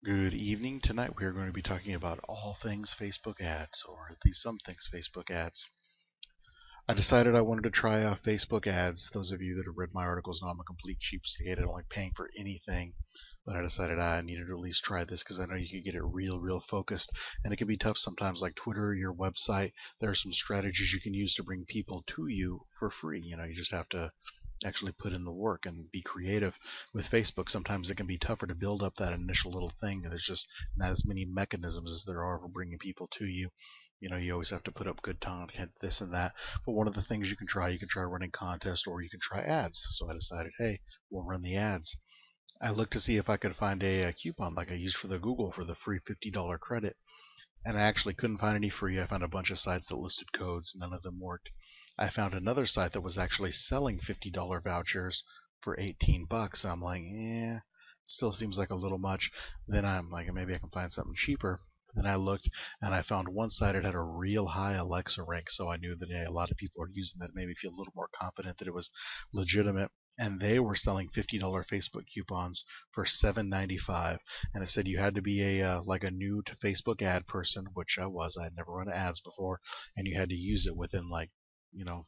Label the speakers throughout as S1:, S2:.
S1: Good evening. Tonight we are going to be talking about all things Facebook ads, or at least some things Facebook ads. I decided I wanted to try Facebook ads. Those of you that have read my articles know I'm a complete cheapskate. I don't like paying for anything. But I decided I needed to at least try this because I know you could get it real focused. And it can be tough sometimes, like Twitter, your website. There are some strategies you can use to bring people to you for free. You just have to actually put in the work and be creative. With Facebook, sometimes it can be tougher to build up that initial little thing. There's just not as many mechanisms as there are for bringing people to you. You always have to put up good content, this and that. But one of the things you can try running contests, or you can try ads. So I decided, hey, we'll run the ads. I looked to see if I could find a coupon like I used for the Google for the free $50 credit, and I actually couldn't find any free. I found a bunch of sites that listed codes. None of them worked. I found another site that was actually selling $50 vouchers for 18 bucks. I'm like, still seems like a little much. Then I'm like, maybe I can find something cheaper. Then I looked and I found one site that had a real high Alexa rank, so I knew that a lot of people were using that. It made me feel a little more confident that it was legitimate. And they were selling $50 Facebook coupons for $7.95, and it said you had to be like a new to Facebook ad person, which I was. I had never run ads before, and you had to use it within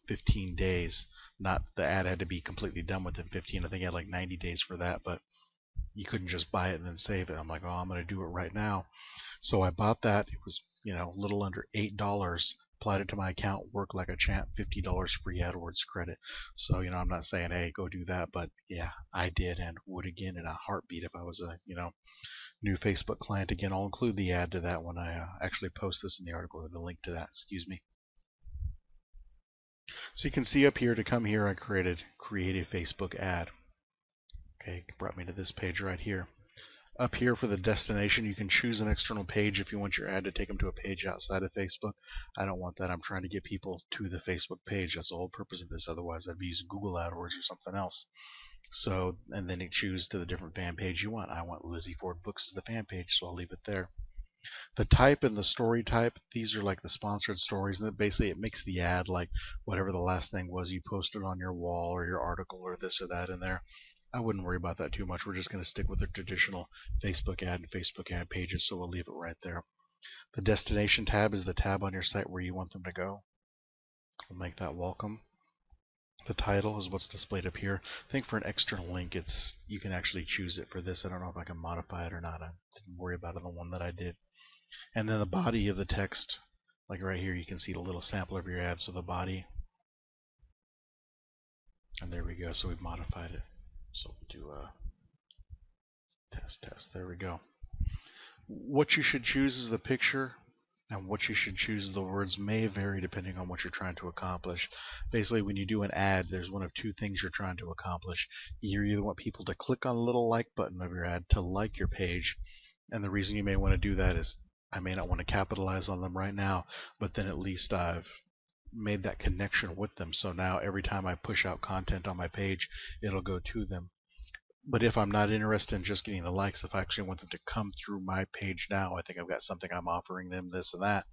S1: 15 days. Not the ad had to be completely done within 15. I think I had like 90 days for that, but you couldn't just buy it and then save it. I'm like, oh, I'm going to do it right now. So I bought that. It was a little under $8. Applied it to my account, worked like a champ. $50 free AdWords credit. So I'm not saying hey go do that, but yeah, I did and would again in a heartbeat if I was a new Facebook client. Again, I'll include the ad to that when I actually post this in the article, or the link to that. Excuse me. So you can see up here, to come here, I create a Facebook ad. Okay, it brought me to this page right here. Up here for the destination, you can choose an external page if you want your ad to take them to a page outside of Facebook. I don't want that. I'm trying to get people to the Facebook page. That's the whole purpose of this. Otherwise, I'd be using Google AdWords or something else. So, and then you choose to the different fan page you want. I want Lizzie Ford Books as the fan page, so I'll leave it there. The type and the story type, these are like the sponsored stories, and basically it makes the ad like whatever the last thing was you posted on your wall or your article or this or that in there. I wouldn't worry about that too much. We're just going to stick with the traditional Facebook ad and Facebook ad pages, so we'll leave it right there. The destination tab is the tab on your site where you want them to go. We'll make that welcome. The title is what's displayed up here. I think for an external link, you can actually choose it for this. I don't know if I can modify it or not. I didn't worry about it on the one that I did. And then the body of the text, like right here, you can see the little sample of your ad. So the body, and there we go. So we've modified it. So we'll do a test. There we go. What you should choose is the picture, and what you should choose is the words may vary depending on what you're trying to accomplish. Basically, when you do an ad, there's one of two things you're trying to accomplish. You either want people to click on the little like button of your ad to like your page, and the reason you may want to do that is I may not want to capitalize on them right now, but then at least I've made that connection with them. So now every time I push out content on my page, it'll go to them. But if I'm not interested in just getting the likes, if I actually want them to come through my page now, I think I've got something I'm offering them, this and that,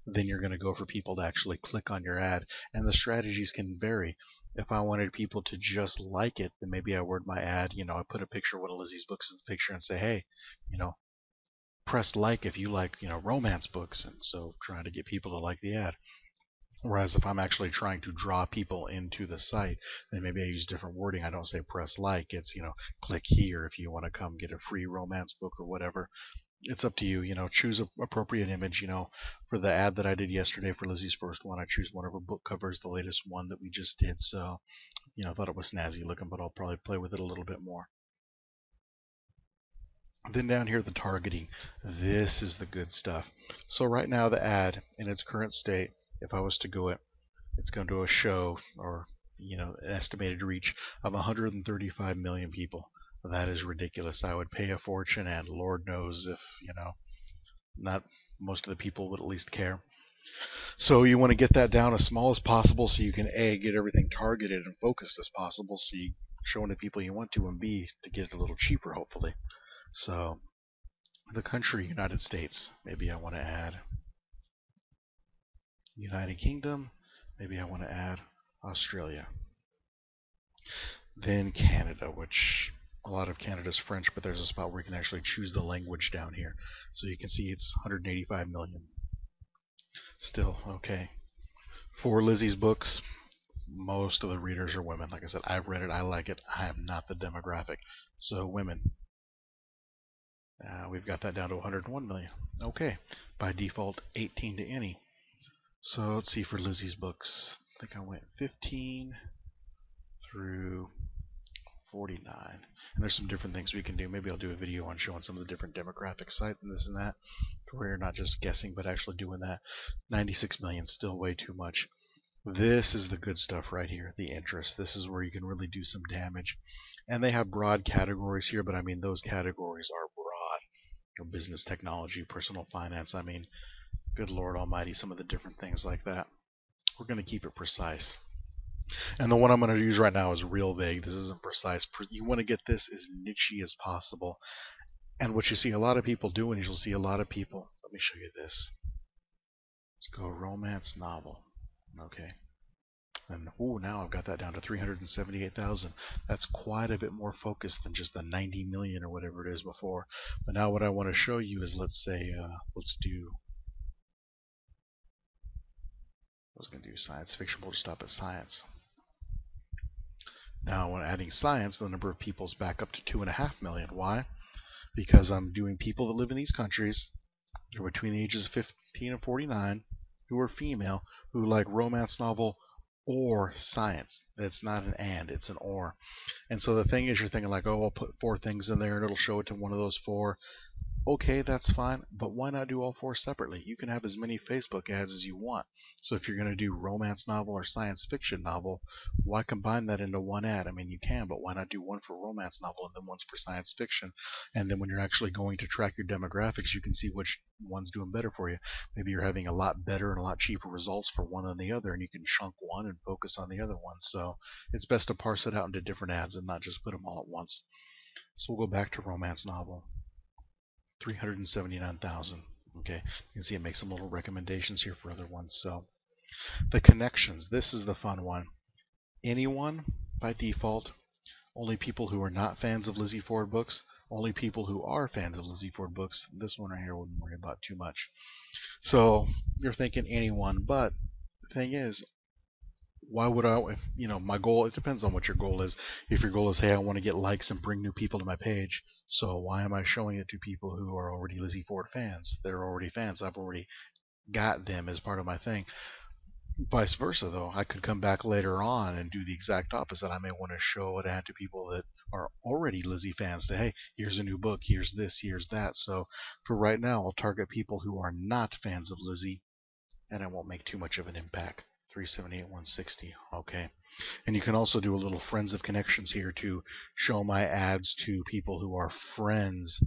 S1: then you're going to go for people to actually click on your ad. And the strategies can vary. If I wanted people to just like it, then maybe I word my ad, I put a picture of one of Lizzie's books in the picture and say, hey, press like if you like, romance books. And so trying to get people to like the ad. Whereas if I'm actually trying to draw people into the site, then maybe I use different wording. I don't say press like. It's, click here if you want to come get a free romance book or whatever. It's up to you. Choose an appropriate image. For the ad that I did yesterday for Lizzie's first one, I choose one of her book covers, the latest one that we just did. So, I thought it was snazzy looking, but I'll probably play with it a little bit more. Then down here, the targeting. This is the good stuff. So right now, the ad in its current state, if I was to go it, it's going to a show or an estimated reach of 135 million people. That is ridiculous. I would pay a fortune, and Lord knows if not most of the people would at least care. So you want to get that down as small as possible, so you can A, get everything targeted and focused as possible, so you showing the people you want to, and B, to get it a little cheaper, hopefully. So the country, United States, maybe I want to add United Kingdom, maybe I want to add Australia. Then Canada, which a lot of Canada's French, but there's a spot where you can actually choose the language down here. So you can see it's 185 million. Still, okay. For Lizzie's books, most of the readers are women. Like I said, I've read it, I like it. I am not the demographic. So women. We've got that down to 101 million. Okay. By default, 18 to any. So let's see for Lizzie's books. I think I went 15 through 49. And there's some different things we can do. Maybe I'll do a video on showing some of the different demographic sites and this and that, where you're not just guessing but actually doing that. 96 million, still way too much. This is the good stuff right here, the interest. This is where you can really do some damage. And they have broad categories here, but I mean those categories are broad. Business technology, personal finance, I mean, good Lord Almighty, some of the different things like that. We're going to keep it precise. And the one I'm going to use right now is real vague. This isn't precise. You want to get this as niche as possible. And what you see a lot of people doing is you'll see a lot of people. Let me show you this. Let's go romance novel. Okay. And now I've got that down to 378,000. That's quite a bit more focused than just the 90 million or whatever it is before. But now what I want to show you is, let's say, let's do. I was going to do science fiction. We'll just stop at science. Now, when adding science, the number of people is back up to 2.5 million. Why? Because I'm doing people that live in these countries, who are between the ages of 15 and 49, who are female, who like romance novel or science. It's not an and, it's an or. And so the thing is, you're thinking like, oh, I'll put 4 things in there and it'll show it to one of those 4. Okay, that's fine, but why not do all 4 separately? You can have as many Facebook ads as you want. So if you're going to do romance novel or science fiction novel, why combine that into one ad? I mean, you can, but why not do one for romance novel and then one for science fiction? And then when you're actually going to track your demographics, you can see which one's doing better for you. Maybe you're having a lot better and a lot cheaper results for one than the other, and you can chunk one and focus on the other one. So it's best to parse it out into different ads and not just put them all at once. So we'll go back to romance novel. 379,000. Okay, you can see it makes some little recommendations here for other ones. So the connections, this is the fun one. Anyone by default, only people who are not fans of Lizzie Ford books, only people who are fans of Lizzie Ford books. This one right here wouldn't worry about too much. So you're thinking anyone, but the thing is, why would I, if, my goal, it depends on what your goal is. If your goal is, hey, I want to get likes and bring new people to my page, so why am I showing it to people who are already Lizzie Ford fans? They're already fans. I've already got them as part of my thing. Vice versa, though, I could come back later on and do the exact opposite. I may want to show an ad to people that are already Lizzie fans to, hey, here's a new book, here's this, here's that. So for right now, I'll target people who are not fans of Lizzie, and it won't make too much of an impact. 378, 160. Okay. And you can also do a little friends of connections here to show my ads to people who are friends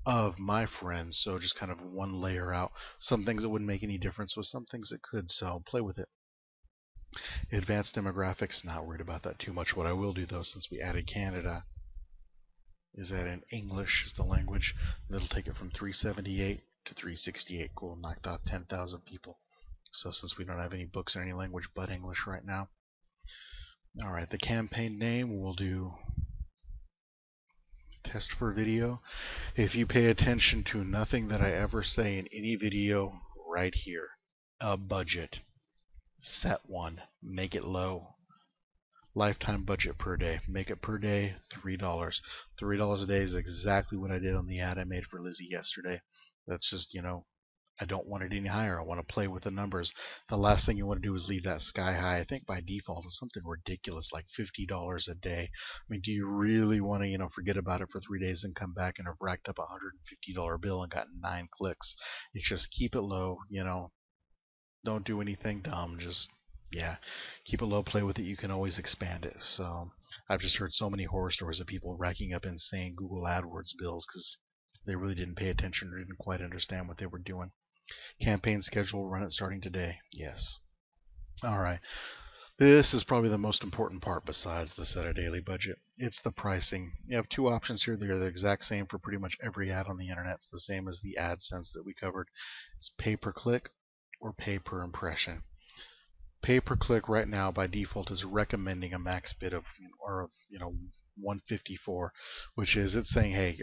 S1: of my friends. So just kind of one layer out. Some things that wouldn't make any difference, with some things it could. So play with it. Advanced demographics, not worried about that too much. What I will do, though, since we added Canada, is that in English is the language. That'll take it from 378 to 368. Cool. Knocked out 10,000 people. So since we don't have any books in any language but English right now. Alright, the campaign name we'll do test for video. If you pay attention to nothing that I ever say in any video right here, a budget. Set one. Make it low. Lifetime budget per day. Make it per day $3. $3 a day is exactly what I did on the ad I made for Lizzie yesterday. That's just, I don't want it any higher. I want to play with the numbers. The last thing you want to do is leave that sky high. I think by default it's something ridiculous like $50 a day. I mean, do you really want to, forget about it for 3 days and come back and have racked up a $150 bill and gotten 9 clicks? It's just keep it low, Don't do anything dumb. Just, keep it low, play with it. You can always expand it. So I've just heard so many horror stories of people racking up insane Google AdWords bills because they really didn't pay attention or didn't quite understand what they were doing. Campaign schedule, run it starting today. Yes. Alright. This is probably the most important part besides the set a daily budget. It's the pricing. You have 2 options here. They're the exact same for pretty much every ad on the internet. It's the same as the AdSense that we covered. It's pay per click or pay per impression. Pay per click right now by default is recommending a max bid of, 154, which is it's saying, hey,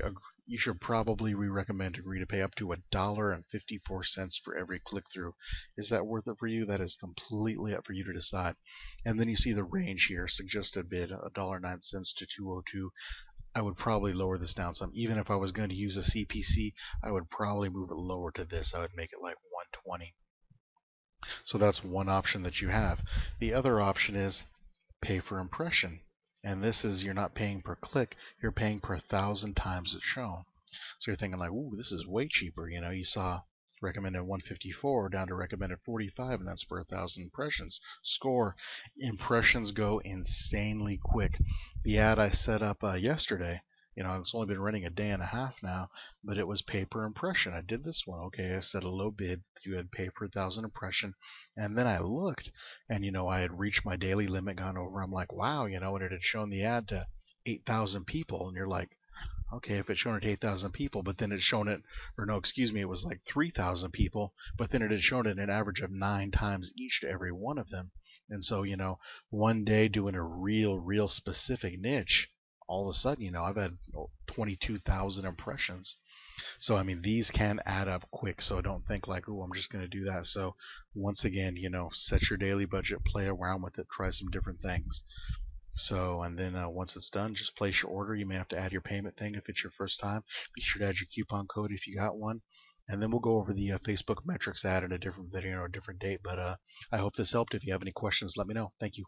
S1: you should probably agree to pay up to $1.54 for every click through. Is that worth it for you? That is completely up for you to decide. And then you see the range here, suggested bid $1.09 to 202. I would probably lower this down some. Even if I was going to use a CPC, I would probably move it lower to this. I would make it like 120. So that's one option that you have. The other option is pay per impression. And this is, you're not paying per click, you're paying per 1,000 times it's shown. So you're thinking like, ooh, this is way cheaper. You know, you saw recommended 154 down to recommended 45, and that's per 1,000 impressions. Score. Impressions go insanely quick. The ad I set up yesterday, you know, it's only been running a day and a half now, but it was pay per impression. I did this one. Okay, I set a low bid. You had pay per 1,000 impression, and then I looked, and you know, I had reached my daily limit, gone over. I'm like, wow, you know, and it had shown the ad to 8,000 people, and you're like, okay, if it's shown it to 8,000 people, but then it's shown it, or no, excuse me, it was like 3,000 people, but then it had shown it an average of 9 times each to every one of them. And so, you know, one day doing a real specific niche, all of a sudden, you know, I've had 22,000 impressions. So, I mean, these can add up quick. So don't think like, oh, I'm just going to do that. So once again, you know, set your daily budget, play around with it, try some different things. So, and then once it's done, just place your order. You may have to add your payment thing if it's your first time. Be sure to add your coupon code if you got one. And then we'll go over the Facebook metrics ad in a different video or a different date. But I hope this helped. If you have any questions, let me know. Thank you.